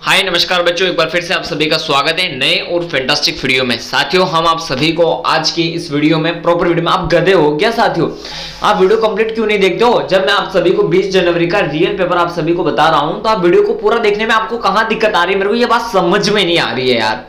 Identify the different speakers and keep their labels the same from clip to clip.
Speaker 1: हाय नमस्कार बच्चों, एक बार फिर से आप सभी का स्वागत है नए और फैंटास्टिक वीडियो में। साथियों, हम आप सभी को आज की इस वीडियो में प्रॉपर वीडियो में, आप गधे हो क्या साथियों? आप वीडियो कंप्लीट क्यों नहीं देखते हो? जब मैं आप सभी को 20 जनवरी का रियल पेपर आप सभी को बता रहा हूं तो आप वीडियो को पूरा देखने में आपको कहां दिक्कत आ रही है? मेरे को ये बात समझ में नहीं आ रही है यार।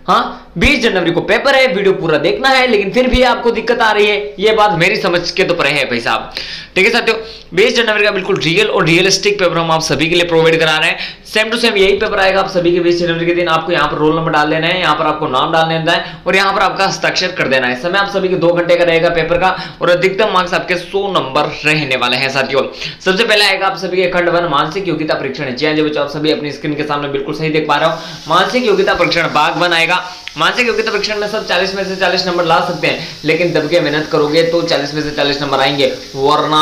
Speaker 1: हाँ, 20 जनवरी को पेपर है, वीडियो पूरा देखना है, लेकिन फिर भी आपको दिक्कत आ रही है। ये बात मेरी समझ के तो परे है भाई साहब। ठीक है साथियों, 20 जनवरी का बिल्कुल रियल और रियलिस्टिक पेपर हम आप सभी के लिए प्रोवाइड करा रहे हैं। सेम टू सेम यही पेपर आएगा आप सभी के 20 जनवरी के दिन। आपको यहाँ पर रोल नंबर डाल देना है, यहाँ पर आपको नाम डाल देना है और यहाँ पर आपका हस्ताक्षर कर देना है। समय आप सभी के 2 घंटे का रहेगा पेपर का और अधिकतम मार्क्स आपके 100 नंबर रहने वाले हैं साथियों। सबसे पहले आएगा आप सभी के खंड 1 मानसिक योग्यता परीक्षण। जी हाँ जी बच्चों, आप सभी अपनी स्क्रीन के सामने बिल्कुल सही देख पा रहे हो। मानसिक योग्यता परीक्षण भाग 1 आएगा। मानसिक योग्यता परीक्षण में सब 40 में से 40 नंबर ला सकते हैं, लेकिन दब के मेहनत करोगे तो 40 में से 40 नंबर आएंगे, वरना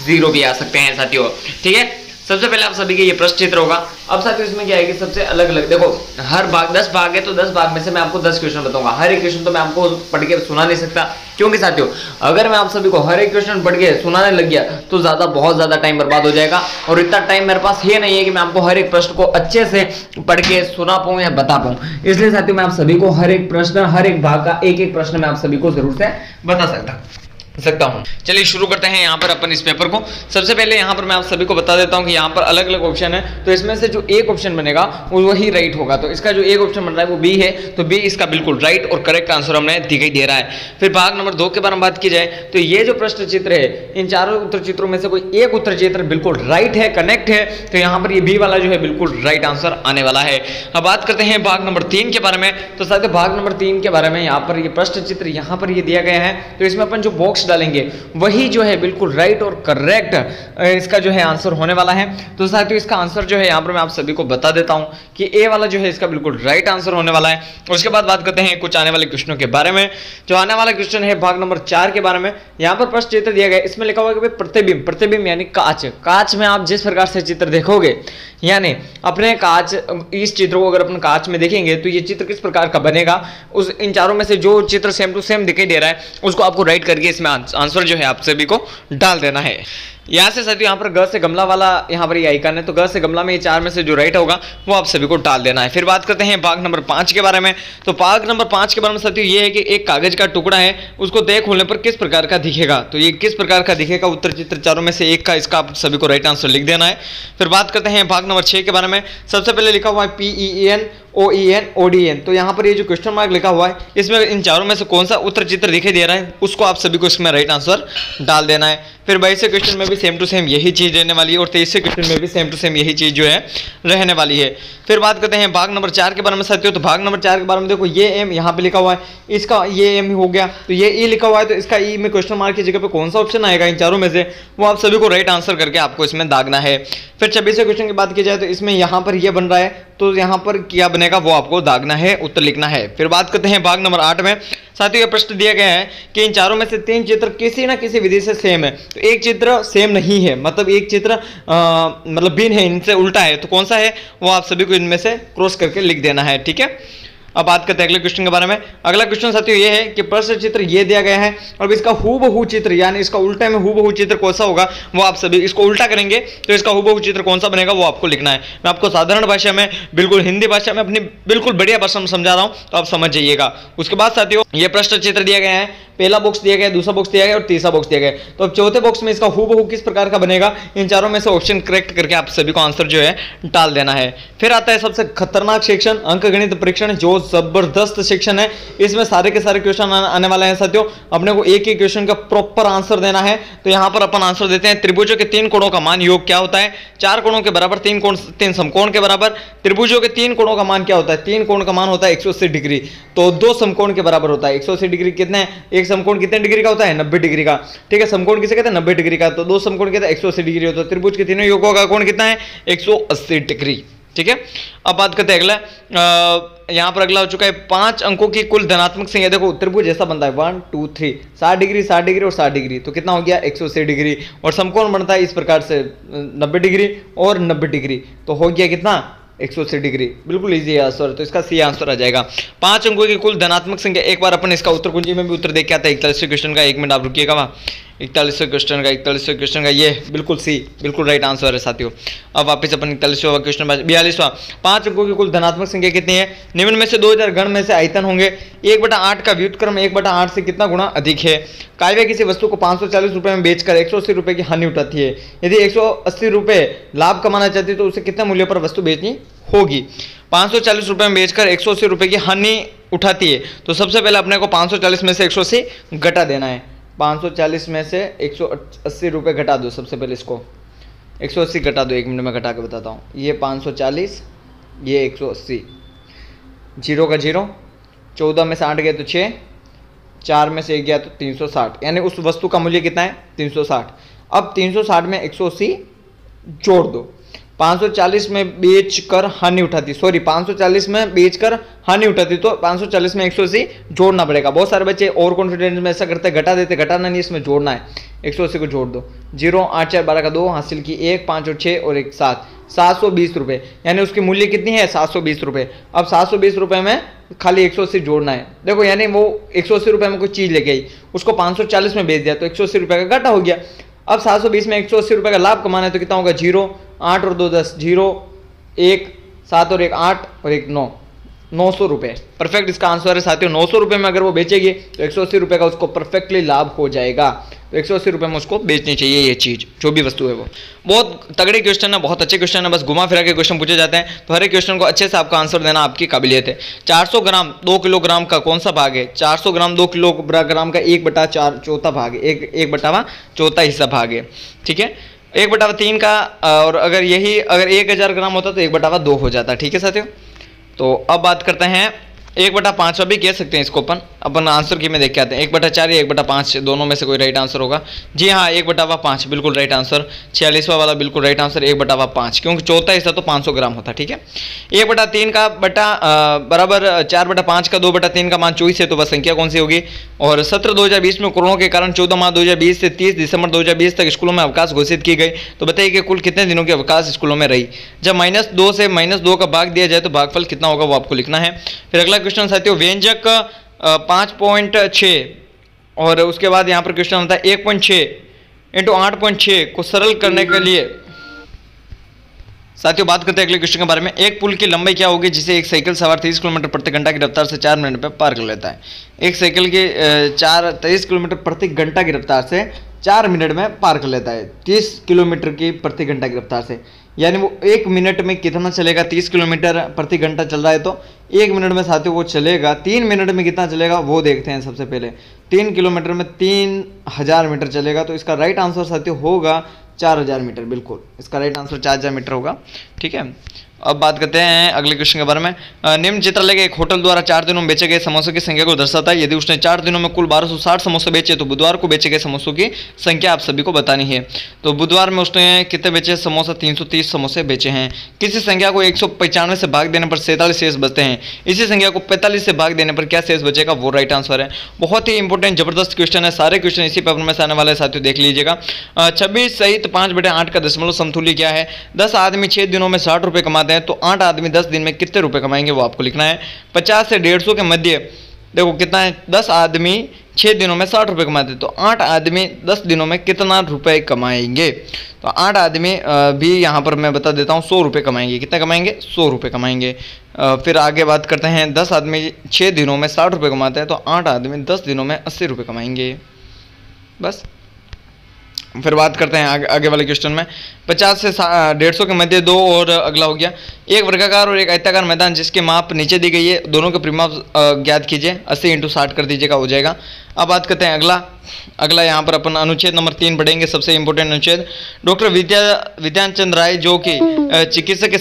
Speaker 1: 0 भी आ सकते हैं साथियों। ठीक है, सबसे पहले आप सभी के ये प्रश्न चित्र होगा। अब साथियों इसमें क्या है कि सबसे अलग अलग देखो, हर भाग 10 भाग है तो 10 भाग में से मैं आपको 10 क्वेश्चन बताऊंगा। हर एक क्वेश्चन तो मैं आपको पढ़ के सुना नहीं सकता, क्योंकि साथियों अगर मैं आप सभी को हर एक क्वेश्चन पढ़ के सुनाने लग गया तो बहुत ज्यादा टाइम बर्बाद हो जाएगा और इतना टाइम मेरे पास ये नहीं है कि मैं आपको हर एक प्रश्न को अच्छे से पढ़ के सुना पाऊं या बता पाऊं। इसलिए साथियों मैं आप सभी को हर एक प्रश्न, हर एक भाग का एक एक प्रश्न मैं आप सभी को जरूर से बता सकता हूं। चलिए शुरू करते हैं यहाँ पर अपन इस पेपर को। सबसे पहले यहाँ पर मैं आप सभी को बता देता हूँ कि यहाँ पर अलग अलग ऑप्शन है, तो इसमें से जो एक ऑप्शन बनेगा वो वही राइट होगा। तो इसका जो एक ऑप्शन बन रहा है वो बी है, तो बी इसका बिल्कुल राइट और करेक्ट आंसर हमने दिखाई दे रहा है। फिर भाग नंबर 2 के बारे में बात की जाए तो ये जो प्रश्न चित्र है, इन चारों उत्तर चित्रों में से कोई एक उत्तर चित्र बिल्कुल राइट है, कनेक्ट है, तो यहाँ पर ये बी वाला जो है बिल्कुल राइट आंसर आने वाला है। अब बात करते हैं भाग नंबर 3 के बारे में। तो साथियों भाग नंबर 3 के बारे में यहाँ पर ये प्रश्न चित्र यहाँ पर ये दिया गया है, तो इसमें अपन जो बॉक्स डालेंगे वही जो है बिल्कुल राइट और करेक्ट इसका जो है आंसर होने वाला है। तो साथियों इसका आंसर जो है यहाँ पर मैं आप सभी को बता देता हूं कि ए वाला जो है इसका बिल्कुल राइट आंसर होने वाला है। उसके बाद बात करते हैं कुछ आने वाले क्वेश्चनों के बारे में। जो आने वाला क्वेश्चन है भाग नंबर 4 के बारे में, यहाँ पर प्रश्न चित्र दिया गया है, इसमें लिखा हुआ है कि प्रतिबिंब, प्रतिबिंब यानी कांच, कांच में आप जिस प्रकार से चित्र देखोगे, यानी अपने कांच, इस चित्र को अगर अपन कांच में देखेंगे तो ये चित्र किस प्रकार का बनेगा, उस इन चारों में से जो चित्र सेम टू सेम दिखाई दे रहा है उसको आपको राइट करके इसमें आंसर जो है आप सभी को डाल देना है। यहाँ से साथियों यहाँ पर ग से गमला वाला यहाँ पर ये आइकन है, तो ग से गमला में ये 4 में से जो राइट होगा वो आप सभी को डाल देना है। फिर बात करते हैं भाग नंबर 5 के बारे में। तो भाग नंबर 5 के बारे में साथियों ये है कि एक कागज का टुकड़ा है, उसको देख खोलने पर किस प्रकार का दिखेगा। तो ये किस प्रकार का दिखेगा, उत्तर चित्र चारों में से एक का इसका आप सभी को राइट आंसर लिख देना है। फिर बात करते हैं भाग नंबर 6 के बारे में। सबसे पहले लिखा हुआ है PEN OEN ODN। तो यहाँ पर ये जो क्वेश्चन मार्क लिखा हुआ है इसमें इन चारों में से कौन सा उत्तर चित्र दिखाई दे रहा है उसको आप सभी को इसमें राइट आंसर डाल देना है। फिर 22 क्वेश्चन में भी सेम टू सेम यही चीज रहने वाली है और 23 क्वेश्चन में भी सेम टू सेम यही चीज जो है रहने वाली है। फिर बात करते हैं भाग नंबर 4 के बारे में साथियों। तो भाग नंबर 4 के बारे में देखो, ये एम यहाँ पे लिखा हुआ है, इसका ये एम हो गया, तो ये ई लिखा हुआ है, तो इसका ई में क्वेश्चन मार्क की जगह पे कौन सा ऑप्शन आएगा इन चारों में से वो आप सभी को राइट आंसर करके आपको इसमें दागना है। फिर 26 क्वेश्चन की बात की जाए तो इसमें यहाँ पर ये बन रहा है, तो यहाँ पर क्या बनेगा वो आपको दागना है, उत्तर लिखना है। फिर बात करते हैं भाग नंबर 8 में। साथियों ये प्रश्न दिया गया है कि इन चारों में से 3 चित्र किसी ना किसी विधि से सेम है, तो एक चित्र सेम नहीं है, मतलब एक चित्र मतलब भिन्न है, इनसे उल्टा है, तो कौन सा है वो आप सभी को इनमें से क्रॉस करके लिख देना है। ठीक है, अब बात करते हैं अगले क्वेश्चन के बारे में। अगला क्वेश्चन साथियों ये है कि प्रश्न चित्र ये दिया गया है और इसका हूबहू चित्र यानी इसका उल्टा में हूबहू चित्र कौन सा होगा वो आप सभी, इसको उल्टा करेंगे तो इसका हूबहू चित्र कौन सा बनेगा वो आपको लिखना है। मैं आपको साधारण भाषा में, बिल्कुल हिंदी भाषा में, अपनी बिल्कुल बढ़िया भाषा में समझा रहा हूं तो आप समझ जाइएगा। उसके बाद साथियों ये प्रश्न चित्र दिया गया है, पहला बॉक्स दिया गया, दूसरा बॉक्स दिया गया और तीसरा बॉक्स दिया गया। तो अब चौथे बॉक्स में इसका हूबहू किस प्रकार का बनेगा, इन चारों में से ऑप्शन करेक्ट करके आप सभी को आंसर जो है डाल देना है। फिर आता है सबसे खतरनाक सेक्शन, अंकगणित परीक्षण, जो जबरदस्त सेक्शन है। इसमें सारे के सारे क्वेश्चन आने वाले हैं साथियों। अपने को एक एक क्वेश्चन का प्रॉपर आंसर देना है। तो यहाँ पर अपन आंसर देते हैं, त्रिभुजों के 3 कोणों का मान योग क्या होता है? 4 कोणों के बराबर 3 समकोण के बराबर। त्रिभुजों के 3 कोणों का मान क्या होता है? 3 कोण का मान होता है 180 डिग्री, तो 2 समकोण के बराबर होता है। 180 डिग्री कितने हैं? एक समकोण कितने डिग्री का होता है? 90 डिग्री का। ठीक है, समकोण किसे कहते हैं? 90 डिग्री का। तो 2 समकोण कहते हैं 180 डिग्री होता है। त्रिभुज के तीनों योगों का कोण कितना है? 180 डिग्री। ठीक है, अब बात करते हैं अगला। यहाँ पर अगला हो चुका है 5 अंकों की कुल धनात्मक संख्या। देखो त्रिभुज ऐसा बनता है 1 2 3, 60 डिग्री 60 डिग्री और 60 डिग्री, तो कितना हो गया? 180 डिग्री। और समकोण बनता है इस प्रकार से 90 डिग्री और 90 डिग्री, तो हो गया कितना? 180 डिग्री। बिल्कुल इजी आंसर, तो इसका सी आंसर आ जाएगा। 5 अंकों की कुल धनात्मक संख्या। एक बार अपन इसका उत्तर कुंजी में भी उत्तर देख के आता है 41 क्वेश्चन का। 1 मिनट आप रुकिएगा वहां।
Speaker 2: 41वें क्वेश्चन का 41वें क्वेश्चन का ये बिल्कुल सी, बिल्कुल राइट आंसर है साथियों। अब वापस अपन 41वां क्वेश्चन 42वां, 5 अंकों की कुल धनात्मक संख्या कितनी है? निम्न में से 2000 गण में से आयतन होंगे 1/8 का व्युत्क्रम 1/8 से कितना गुना अधिक है? काव्या किसी वस्तु को 540 रुपए में बेचकर 180 रुपए की हानि उठाती है। यदि 180 रुपए लाभ कमाना चाहती है तो उसे कितने मूल्य पर वस्तु बेचनी होगी? 540 रुपए में बेचकर 180 रुपए की हानि उठाती है, तो सबसे पहले अपने को 540 में से 180 घटा देना है। 540 में से 180 रुपए घटा दो, सबसे पहले इसको 180 घटा दो, 1 मिनट में घटा के बताता हूँ। ये 540, ये 180, 0 का 0, 14 में से 8 गए तो 6, 4 में से 1 गया तो 360, यानी उस वस्तु का मूल्य कितना है? 360। अब 360 में 180 जोड़ दो। 540 में बेचकर हानि उठाती, सॉरी 540 में बेचकर हानि उठाती, तो 540 में 180 जोड़ना पड़ेगा। बहुत सारे बच्चे ओवर कॉन्फिडेंस में ऐसा करते हैं, घटा देते, घटाना नहीं, इसमें जोड़ना है। 180 को जोड़ दो, 0 8 4 12 का 2 हासिल की 1 5 और 6 और 1 7, 720 रुपये, यानी उसकी मूल्य कितनी है? 720 रुपये। अब 720 रुपये में खाली 180 जोड़ना है। देखो यानी वो 180 रुपये में कोई चीज़ लेके आई, उसको 540 में बेच दिया तो 180 रुपये का घाटा हो गया। अब 720 में 180 रुपये का लाभ कमाना है तो कितना होगा? 0 8 और 2 10, 0 1 7 और 1 8 और 1 9, 900 रुपये परफेक्ट इसका आंसर है साथियों। 900 रुपये में अगर वो बेचेगी तो 180 रुपये का उसको परफेक्टली लाभ हो जाएगा। तो 180 रुपये में उसको बेचनी चाहिए ये चीज़, जो भी वस्तु है वो। बहुत तगड़े क्वेश्चन है, बहुत अच्छे क्वेश्चन है, बस घुमा फिरा के क्वेश्चन पूछे जाते हैं, तो हर एक क्वेश्चन को अच्छे से आपका आंसर देना आपकी काबिलियत है। 400 ग्राम 2 किलोग्राम का कौन सा भाग है? 400 ग्राम 2 किलोग्राम का 1/4 चौथा भाग है, 1/4 हिस्सा भाग है, ठीक है। 1/3 का, और अगर 1000 ग्राम होता तो 1/2 हो जाता, ठीक है साथियों। तो अब बात करते हैं 1/5 भी कह सकते हैं इसको अपन आंसर की में देख के आते हैं। 1/4 या 1/5 दोनों में से कोई राइट आंसर होगा। जी हाँ, 1/5 बिल्कुल राइट आंसर। 46वां वाला बिल्कुल राइट आंसर 1/5, क्योंकि चौथा हिस्सा तो 500 ग्राम होता, ठीक है। 1/3 का बराबर 4/5 का 2/3 का मान 24 है, तो वह संख्या कौन सी होगी? और सत्र 2020 में कोरोना के कारण 14 मार्च 2020 से 30 दिसंबर 2020 तक स्कूलों में अवकाश घोषित की गई, तो बताइए कि कुल कितने दिनों के अवकाश स्कूलों में रही? जब -2 से -2 का भाग दिया जाए तो भागफल कितना होगा वो आपको लिखना है। फिर अगला क्वेश्चन साथियों, व्यंजक 5.6 और उसके बाद यहाँ पर क्वेश्चन होता है 1.6 × 8.6 को सरल करने के लिए। साथियों बात करते हैं अगले क्वेश्चन के बारे में। एक पुल की लंबाई क्या होगी जिसे एक साइकिल सवार 30 किलोमीटर प्रति घंटा की रफ्तार से 4 मिनट में पार कर लेता है? एक साइकिल के 30 किलोमीटर प्रति घंटा की रफ्तार से 4 मिनट में पार कर लेता है, 30 किलोमीटर की प्रति घंटा की रफ्तार से, यानी वो 1 मिनट में कितना चलेगा? 30 किलोमीटर प्रति घंटा चल रहा है तो 1 मिनट में साथियों वो चलेगा। 3 मिनट में कितना चलेगा वो देखते हैं सबसे पहले। 3 किलोमीटर में 3000 मीटर चलेगा, तो इसका राइट आंसर साथियों होगा 4000 मीटर, बिल्कुल इसका राइट आंसर 4000 मीटर होगा, ठीक है। अब बात करते हैं अगले क्वेश्चन के बारे में। निम्न चित्रालय के एक होटल द्वारा 4 दिनों में बेचे गए समोसों की संख्या को दर्शाता है। यदि उसने 4 दिनों में कुल 1260 समोसे बेचे तो बुधवार को बेचे गए समोसों की संख्या आप सभी को बतानी है। तो बुधवार में उसने कितने बेचे समोसा? 330 समोसे बेचे हैं। किसी संख्या को 195 से भाग देने पर 47 शेष बचते हैं, इसी संख्या को 45 से भाग देने पर क्या शेष बचेगा? वो राइट आंसर है। बहुत ही इंपॉर्टेंट जबरदस्त क्वेश्चन है, सारे क्वेश्चन इसी पेपर में से आने वाले साथियों, देख लीजिएगा। 26 सहित 5/8 का दशमलव समतुल्य क्या है? 10 आदमी 6 दिनों में 60 रुपये कमाते हैं, तो 8 आदमी 10 दिन में कितने रुपए कमाएंगे वो आपको लिखना है। 50 से 150 के मध्य देखो कितना है? 10 आदमी 6 दिनों में 60 रुपये कमाते हैं, तो 8 आदमी 10 दिनों में कितना रुपए कमाएंगे? तो 8 आदमी भी यहाँ पर मैं बता देता हूँ 100 रुपये कमाएंगे। कितना कमाएंगे? 100 रुपये कमाएंगे। फिर आगे बात करते हैं, 10 आदमी 6 दिनों में 60 रुपये कमाते हैं, तो 8 आदमी 10 दिनों में 80 रुपये कमाएंगे, बस। फिर बात करते हैं आगे वाले क्वेश्चन में। 50 से 150 के मध्य 2 और अगला हो गया। एक वर्गाकार और एक आयताकार मैदान जिसके माप नीचे दी गई है, दोनों के परिमाप ज्ञात कीजिए। 80 × 60 कर दीजिएगा, हो जाएगा। अब बात करते हैं अगला यहाँ पर अपन अनुच्छेद नंबर 3 पढ़ेंगे, सबसे इंपॉर्टेंट अनुच्छेद। डॉक्टर विद्याचंद्र राय जो कि चिकित्सक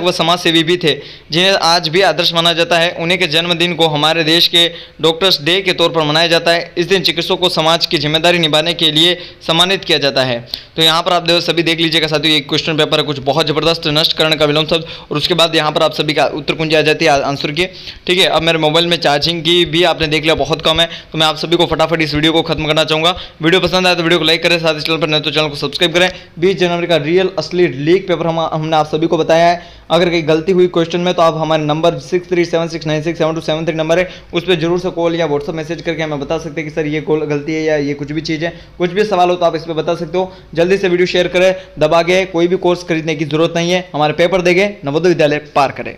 Speaker 2: व समाज सेवी भी थे, जिन्हें आज भी आदर्श माना जाता है, उन्हीं के जन्मदिन को हमारे देश के डॉक्टर्स डे के तौर पर मनाया जाता है। इस दिन चिकित्सकों को समाज की जिम्मेदारी निभाने के लिए सम्मानित किया जाता है। तो यहाँ पर आप सभी देख लीजिएगा साथियों, एक क्वेश्चन पेपर है कुछ बहुत जबरदस्त, नष्टकरण का विलोम शब्द, और उसके बाद यहाँ पर आप सभी का उत्तर कुंजी आ जाती है आंसर की, ठीक है। अब मेरे मोबाइल में चार्जिंग की भी आपने देख लिया बहुत कम है, तो मैं आप सभी को फटाफट पर इस वीडियो को खत्म करना चाहूँगा। वीडियो पसंद आए तो वीडियो को लाइक करें, साथ ही चैनल पर नहीं तो चैनल को सब्सक्राइब करें। 20 जनवरी का रियल असली लीक पेपर हमने आप सभी को बताया है। अगर कहीं गलती हुई क्वेश्चन में तो आप हमारे नंबर 6376967273 नंबर है, उस पर जरूर से कॉल या व्हाट्सअप मैसेज करके हमें बता सकते हैं कि सर ये गलती है या ये कुछ भी चीज़ है। कुछ भी सवाल हो तो आप इस पर बता सकते हो। जल्दी से वीडियो शेयर करें, दबा के कोई भी कोर्स खरीदने की जरूरत नहीं है। हमारे पेपर देंगे, नवोदय विद्यालय पार करें।